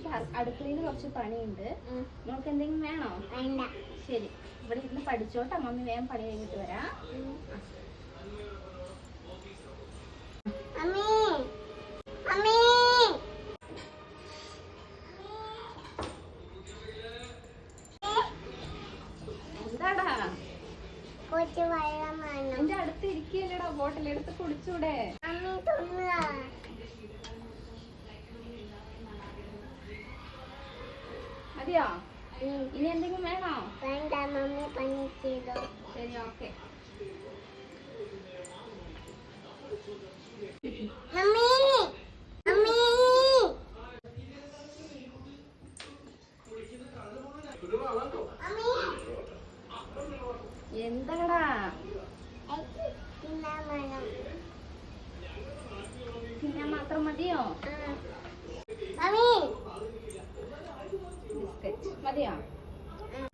എനിക്ക് അടുക്കളയിൽ കുറച്ച് പണിയുണ്ട്. നമുക്ക് എന്തെങ്കിലും വേണോ? ശരി, ഇവിടെ ഇരുന്ന് പഠിച്ചോട്ടെ. മമ്മി വേഗം പണി കഴിഞ്ഞിട്ട് വരാം. എന്താടാ എന്റെ അടുത്ത് ഇരിക്കല്ലേടാ, ബോട്ടിൽ എടുത്ത് കുടിച്ചൂടെ? മതിയോ? ഇനി എന്തെങ്കിലും വേണോ? വേണ്ട, മമ്മി പണി ചെയ്തോ. ശരി, ഓക്കെ. എന്താടാ തിന്നാൻ മാത്രം മതിയോ? ബിസ്ക്കറ്റ് മതിയോ?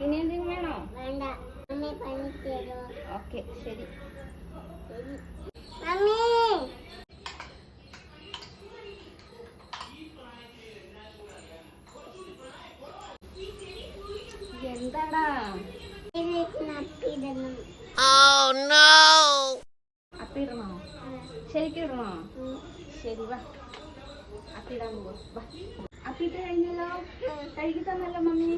ഇനി എന്തെങ്കിലും വേണോ? വേണ്ട, മമ്മി പണി ചെയ്തോ. ഓക്കെ, ശരി. മമ്മി എന്താടാ അപ്പിടണോ? ശരിക്കും ഇടണോ? ശരി, വാ അപ്പിടാൻ പോവാ. അപ്പിട്ട് കഴിഞ്ഞല്ലോ, കഴുകി തന്നല്ലോ മമ്മി.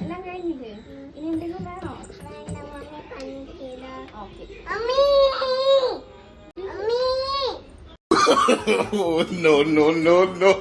എല്ലാം കഴിഞ്ഞില്ലേ? ഇനി എന്തെങ്കിലും വേണോ? വേണ്ട, മമ്മി പണി ചെയ്തോ. Okay. Mummy No, no, no, no.